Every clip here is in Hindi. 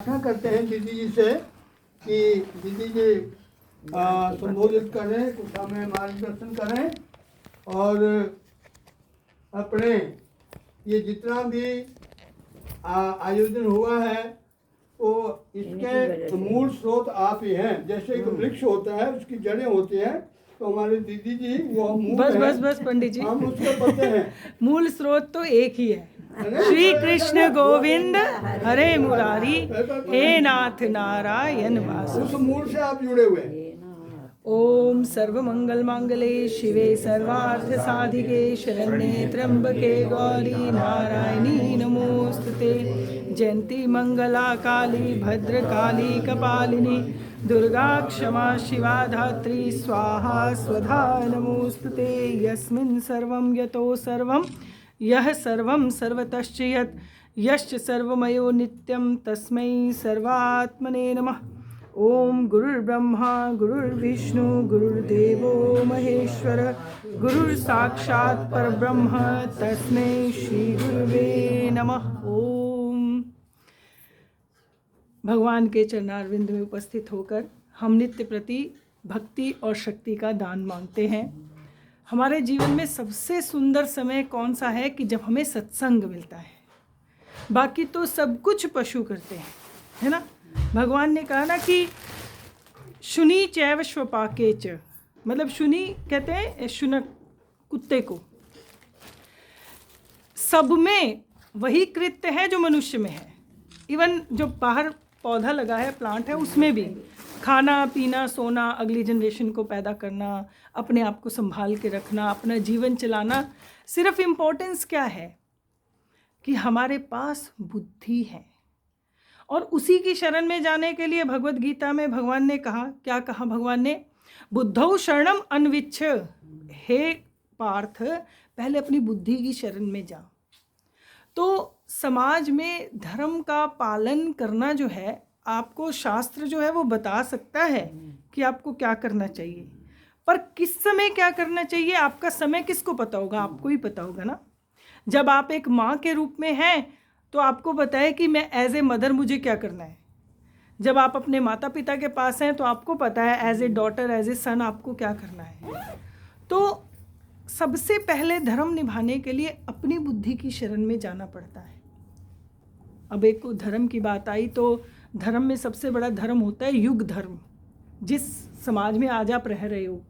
प्रार्थना करते हैं दीदी जी से कि दीदी जी संबोधित करें, कुछ हमें मार्गदर्शन करें और अपने ये जितना भी आयोजन हुआ है वो इसके मूल स्रोत आप ही हैं। जैसे एक वृक्ष होता है, उसकी जड़ें होती हैं, तो हमारे दीदी जी वो मूल बस है, बस बस पंडित जी, हम उसके पत्ते हैं। मूल स्रोत तो एक ही है। श्री कृष्ण गोविंद हरे मुरारी, हे नाथ नारायण वासु। उस मूल से आप जुड़े हुए हैं। ओम सर्वमंगल मांगले शिवे सर्वार्थ साधिके शरण्ये त्र्यंबके गौरी नारायणी नमोस्तुते। जयंती मंगला काली भद्रकाली कपालिनी दुर्गा क्षमा शिवा धात्री स्वाहा स्वधा नमोस्तुते। यस्मिन् सर्वं यतो सर्वं यः सर्वं सर्वतश्च यत् यश्च सर्वमयो नित्यं तस्मै सर्वात्मने नमः। ओम गुरुर्ब्रह्मा गुरुर्विष्णु गुरुर्देवो महेश्वर गुरुर् साक्षात् परब्रह्म तस्मै श्री गुरुवे नमः। ओम। भगवान के चरणारविंद में उपस्थित होकर हम नित्य प्रति भक्ति और शक्ति का दान मांगते हैं। हमारे जीवन में सबसे सुंदर समय कौन सा है कि जब हमें सत्संग मिलता है। बाकी तो सब कुछ पशु करते हैं, है ना। भगवान ने कहा ना कि शुनि चैव श्वपाके च, मतलब शुनि कहते हैं शुनक कुत्ते को। सब में वही कृत्य है जो मनुष्य में है। इवन जो बाहर पौधा लगा है, प्लांट है, उसमें भी खाना पीना सोना, अगली जनरेशन को पैदा करना, अपने आप को संभाल के रखना, अपना जीवन चलाना। सिर्फ इम्पोर्टेंस क्या है कि हमारे पास बुद्धि है। और उसी की शरण में जाने के लिए भगवत गीता में भगवान ने कहा, क्या कहा भगवान ने? बुद्धौ शरणम अन्विच्छ। हे पार्थ, पहले अपनी बुद्धि की शरण में जा। तो समाज में धर्म का पालन करना जो है, आपको शास्त्र जो है वो बता सकता है कि आपको क्या करना चाहिए, पर किस समय क्या करना चाहिए आपका समय किसको पता होगा? आपको ही पता होगा ना। जब आप एक माँ के रूप में हैं तो आपको पता है कि मैं एज ए मदर मुझे क्या करना है। जब आप अपने माता पिता के पास हैं तो आपको पता है as a daughter, as a सन आपको क्या करना है। तो सबसे पहले धर्म निभाने के लिए अपनी बुद्धि की शरण में जाना पड़ता है। अब एक धर्म की बात आई तो धर्म में सबसे बड़ा धर्म होता है युग धर्म, जिस समाज में आज आप रह रहे हो।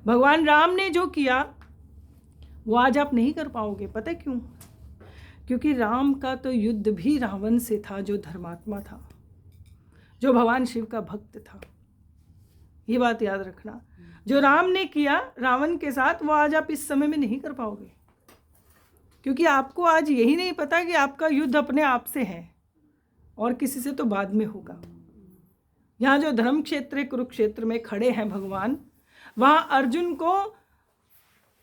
भगवान राम ने जो किया वो आज आप नहीं कर पाओगे। पता है क्यों? क्योंकि राम का तो युद्ध भी रावण से था, जो धर्मात्मा था, जो भगवान शिव का भक्त था। ये बात याद रखना। जो राम ने किया रावण के साथ, वो आज आप इस समय में नहीं कर पाओगे। क्योंकि आपको आज यही नहीं पता कि आपका युद्ध अपने आप से है और किसी से तो बाद में होगा। यहाँ जो धर्म क्षेत्र कुरुक्षेत्र में खड़े हैं भगवान, वहाँ अर्जुन को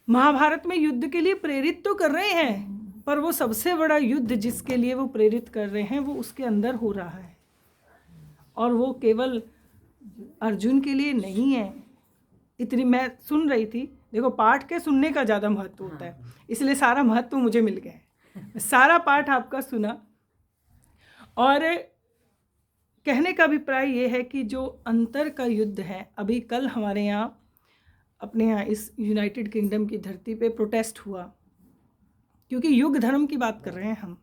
महाभारत में युद्ध के लिए प्रेरित तो कर रहे हैं, पर वो सबसे बड़ा युद्ध जिसके लिए वो प्रेरित कर रहे हैं वो उसके अंदर हो रहा है। और वो केवल अर्जुन के लिए नहीं है। इतनी मैं सुन रही थी, देखो पाठ के सुनने का ज़्यादा महत्व होता है, इसलिए सारा महत्व मुझे मिल गया। सारा पाठ आपका सुना और कहने का अभिप्राय ये है कि जो अंतर का युद्ध है, अभी कल हमारे यहाँ अपने यहाँ इस यूनाइटेड किंगडम की धरती पे प्रोटेस्ट हुआ, क्योंकि युग धर्म की बात कर रहे हैं हम।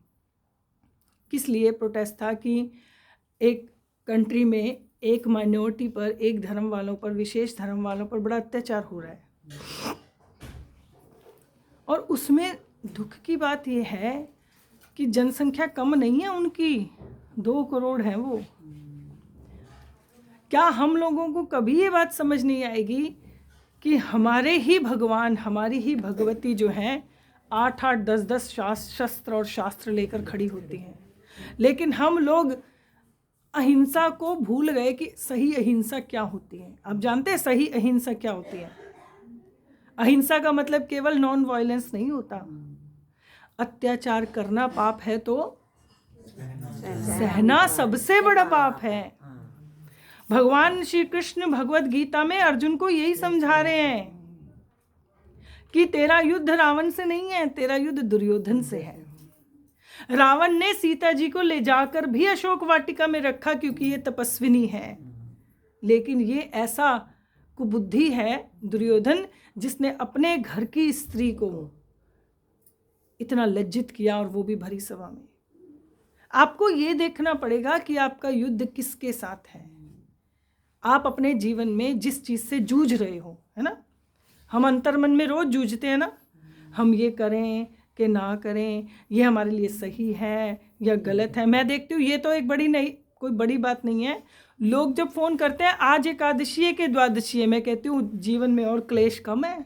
किस लिए प्रोटेस्ट था कि एक कंट्री में एक माइनॉरिटी पर, एक धर्म वालों पर, विशेष धर्म वालों पर बड़ा अत्याचार हो रहा है। और उसमें दुख की बात यह है कि जनसंख्या कम नहीं है उनकी, 2 करोड़ हैं वो। क्या हम लोगों को कभी ये बात समझ नहीं आएगी कि हमारे ही भगवान, हमारी ही भगवती जो हैं 8-8, 10-10 शस्त्र और शास्त्र लेकर खड़ी होती हैं, लेकिन हम लोग अहिंसा को भूल गए कि सही अहिंसा क्या होती है। आप जानते हैं सही अहिंसा क्या होती है? अहिंसा का मतलब केवल नॉन वायलेंस नहीं होता। अत्याचार करना पाप है तो सहना सबसे बड़ा पाप है। भगवान श्री कृष्ण भगवत गीता में अर्जुन को यही समझा रहे हैं कि तेरा युद्ध रावण से नहीं है, तेरा युद्ध दुर्योधन से है। रावण ने सीता जी को ले जाकर भी अशोक वाटिका में रखा क्योंकि ये तपस्विनी है, लेकिन ये ऐसा कुबुद्धि है दुर्योधन जिसने अपने घर की स्त्री को इतना लज्जित किया, और वो भी भरी सभा में। आपको ये देखना पड़ेगा कि आपका युद्ध किसके साथ है। आप अपने जीवन में जिस चीज़ से जूझ रहे हो, है ना, हम अंतर्मन में रोज जूझते हैं ना, हम ये करें कि ना करें, ये हमारे लिए सही है या गलत है। मैं देखती हूँ ये तो एक बड़ी नहीं, कोई बड़ी बात नहीं है। लोग जब फ़ोन करते हैं आज एकादशी है कि द्वादशी है, मैं कहती हूँ जीवन में और क्लेश कम है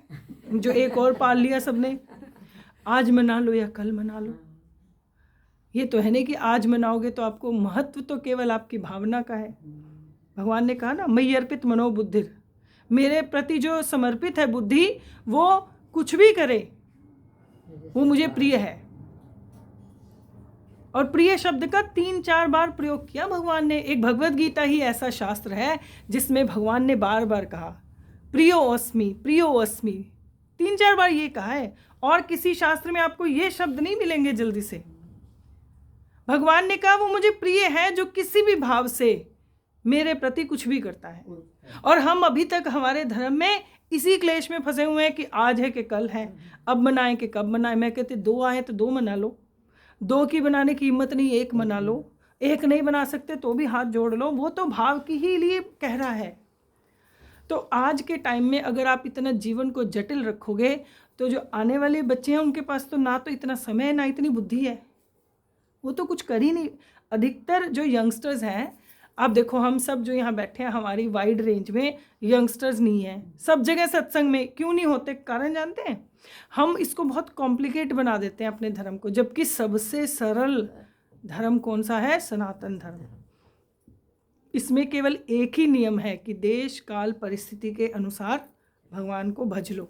जो एक और पाल लिया सबने। आज मना लो या कल मना लो, ये तो है नहीं कि आज मनाओगे तो आपको महत्व तो केवल आपकी भावना का है। भगवान ने कहा ना, मयि अर्पित मनो बुद्धिर, मेरे प्रति जो समर्पित है बुद्धि, वो कुछ भी करे वो मुझे प्रिय है। और प्रिय शब्द का 3-4 बार प्रयोग किया भगवान ने। एक भगवद गीता ही ऐसा शास्त्र है जिसमें भगवान ने बार बार कहा प्रियो अस्मि, प्रियो अस्मि, 3-4 बार ये कहा है। और किसी शास्त्र में आपको ये शब्द नहीं मिलेंगे जल्दी से। भगवान ने कहा वो मुझे प्रिय है जो किसी भी भाव से मेरे प्रति कुछ भी करता है। और हम अभी तक हमारे धर्म में इसी क्लेश में फंसे हुए हैं कि आज है कि कल है, अब मनाएं कि कब मनाएं। मैं कहती 2 आए तो 2 मना लो, 2 की बनाने की हिम्मत नहीं 1 मना लो, 1 नहीं बना सकते तो भी हाथ जोड़ लो, वो तो भाव की ही लिए कह रहा है। तो आज के टाइम में अगर आप इतना जीवन को जटिल रखोगे तो जो आने वाले बच्चे हैं उनके पास तो ना तो इतना समय है ना इतनी बुद्धि है, वो तो कुछ कर ही नहीं। अधिकतर जो यंगस्टर्स हैं, आप देखो हम सब जो यहाँ बैठे हैं हमारी वाइड रेंज में यंगस्टर्स नहीं हैं। सब जगह सत्संग में क्यों नहीं होते, कारण जानते हैं? हम इसको बहुत कॉम्प्लिकेट बना देते हैं अपने धर्म को, जबकि सबसे सरल धर्म कौन सा है? सनातन धर्म। इसमें केवल एक ही नियम है कि देश काल परिस्थिति के अनुसार भगवान को भज लो,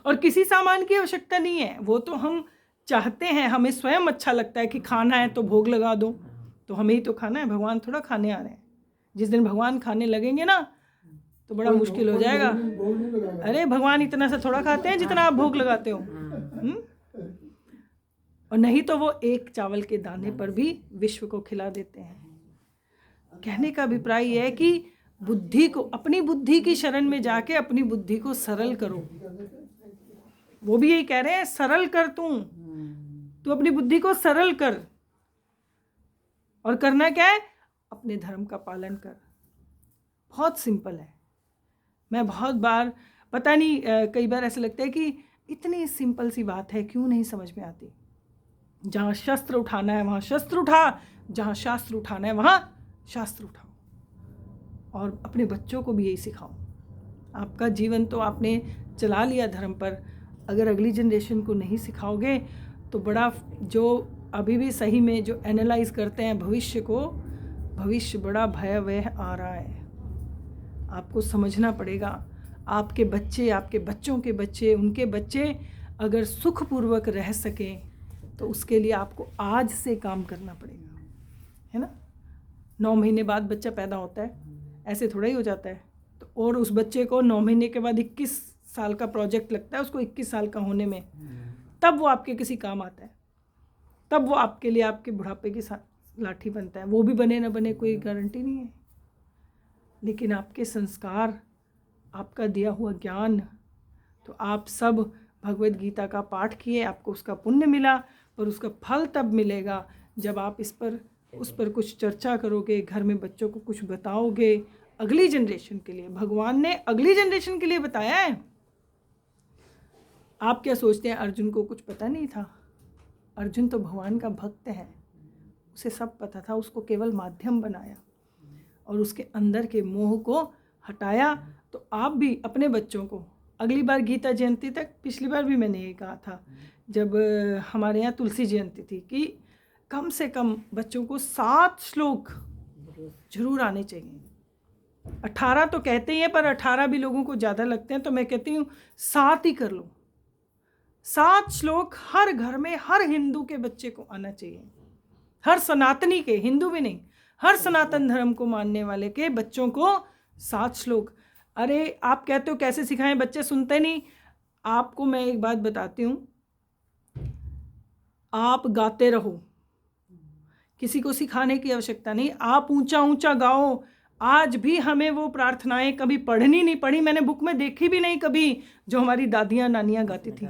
और किसी सामान की आवश्यकता नहीं है। वो तो हम चाहते हैं, हमें स्वयं अच्छा लगता है कि खाना है तो भोग लगा दो, तो हमें ही तो खाना है, भगवान थोड़ा खाने आ रहे हैं। जिस दिन भगवान खाने लगेंगे ना तो बड़ा मुश्किल हो जाएगा। अरे भगवान इतना सा थोड़ा खाते हैं जितना आप भोग लगाते हो। और नहीं तो वो एक चावल के दाने पर भी विश्व को खिला देते हैं। कहने का अभिप्राय यह है कि बुद्धि को, अपनी बुद्धि की शरण में जाके अपनी बुद्धि को सरल करो। वो भी यही कह रहे हैं, सरल कर तू अपनी बुद्धि को सरल कर। और करना क्या है? अपने धर्म का पालन कर। बहुत सिंपल है। मैं बहुत बार, पता नहीं कई बार ऐसा लगता है कि इतनी सिंपल सी बात है क्यों नहीं समझ में आती। जहाँ शस्त्र उठाना है वहाँ शस्त्र उठा, जहाँ शास्त्र उठाना है वहाँ शास्त्र उठाओ। और अपने बच्चों को भी यही सिखाओ। आपका जीवन तो आपने चला लिया धर्म पर, अगर अगली जनरेशन को नहीं सिखाओगे तो बड़ा, जो अभी भी सही में जो एनालाइज करते हैं भविष्य को, भविष्य बड़ा भयावह आ रहा है। आपको समझना पड़ेगा। आपके बच्चे, आपके बच्चों के बच्चे, उनके बच्चे अगर सुखपूर्वक रह सकें तो उसके लिए आपको आज से काम करना पड़ेगा, है ना। 9 महीने बाद बच्चा पैदा होता है, ऐसे थोड़ा ही हो जाता है। तो और उस बच्चे को 9 महीने के बाद 21 साल का प्रोजेक्ट लगता है उसको 21 साल का होने में, तब वो आपके किसी काम आता है, तब वो आपके लिए आपके बुढ़ापे की लाठी बनता है। वो भी बने ना बने कोई गारंटी नहीं है। लेकिन आपके संस्कार, आपका दिया हुआ ज्ञान, तो आप सब भगवद गीता का पाठ किए, आपको उसका पुण्य मिला, पर उसका फल तब मिलेगा जब आप उस पर कुछ चर्चा करोगे, घर में बच्चों को कुछ बताओगे। अगली जनरेशन के लिए भगवान ने अगली जनरेशन के लिए बताया है। आप क्या सोचते हैं अर्जुन को कुछ पता नहीं था? अर्जुन तो भगवान का भक्त है, उसे सब पता था। उसको केवल माध्यम बनाया और उसके अंदर के मोह को हटाया। तो आप भी अपने बच्चों को अगली बार गीता जयंती तक, पिछली बार भी मैंने ये कहा था जब हमारे यहाँ तुलसी जयंती थी, कि कम से कम बच्चों को 7 श्लोक जरूर आने चाहिए। 18 तो कहते ही हैं, पर 18 भी लोगों को ज़्यादा लगते हैं, तो मैं कहती हूँ 7 ही कर लो। 7 श्लोक हर घर में हर हिंदू के बच्चे को आना चाहिए, हर सनातनी के, हिंदू भी नहीं, हर सनातन धर्म को मानने वाले के बच्चों को 7 श्लोक। अरे आप कहते हो कैसे सिखाएं, बच्चे सुनते नहीं। आपको मैं एक बात बताती हूँ, आप गाते रहो, किसी को सिखाने की आवश्यकता नहीं, आप ऊंचा ऊंचा गाओ। आज भी हमें वो प्रार्थनाएं कभी पढ़नी नहीं पड़ी, मैंने बुक में देखी भी नहीं कभी, जो हमारी दादियाँ नानियाँ गाती थी,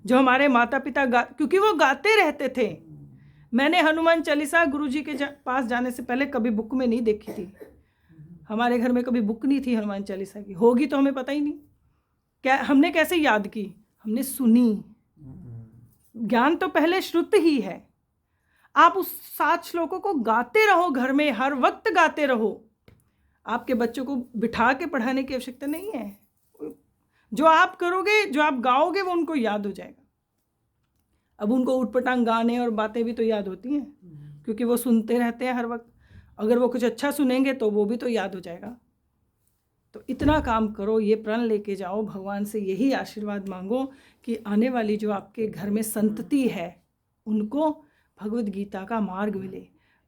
जो हमारे माता पिता क्योंकि वो गाते रहते थे। मैंने हनुमान चालीसा गुरुजी के पास जाने से पहले कभी बुक में नहीं देखी थी। हमारे घर में कभी बुक नहीं थी हनुमान चालीसा की, होगी तो हमें पता ही नहीं। क्या हमने कैसे याद की? हमने सुनी। ज्ञान तो पहले श्रुत ही है। आप उस 7 श्लोकों को गाते रहो, घर में हर वक्त गाते रहो। आपके बच्चों को बिठा के पढ़ाने की आवश्यकता नहीं है। जो आप करोगे, जो आप गाओगे, वो उनको याद हो जाएगा। अब उनको उटपटांग गाने और बातें भी तो याद होती हैं, क्योंकि वो सुनते रहते हैं हर वक्त। अगर वो कुछ अच्छा सुनेंगे तो वो भी तो याद हो जाएगा। तो इतना काम करो, ये प्रण लेके जाओ, भगवान से यही आशीर्वाद मांगो कि आने वाली जो आपके घर में संतति है उनको भगवद गीता का मार्ग मिले,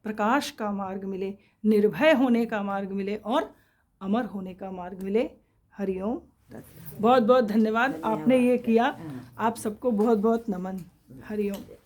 प्रकाश का मार्ग मिले, निर्भय होने का मार्ग मिले और अमर होने का मार्ग मिले। हरिओम। बहुत बहुत धन्यवाद, आपने ये किया। आप सबको बहुत बहुत नमन। हरिओम।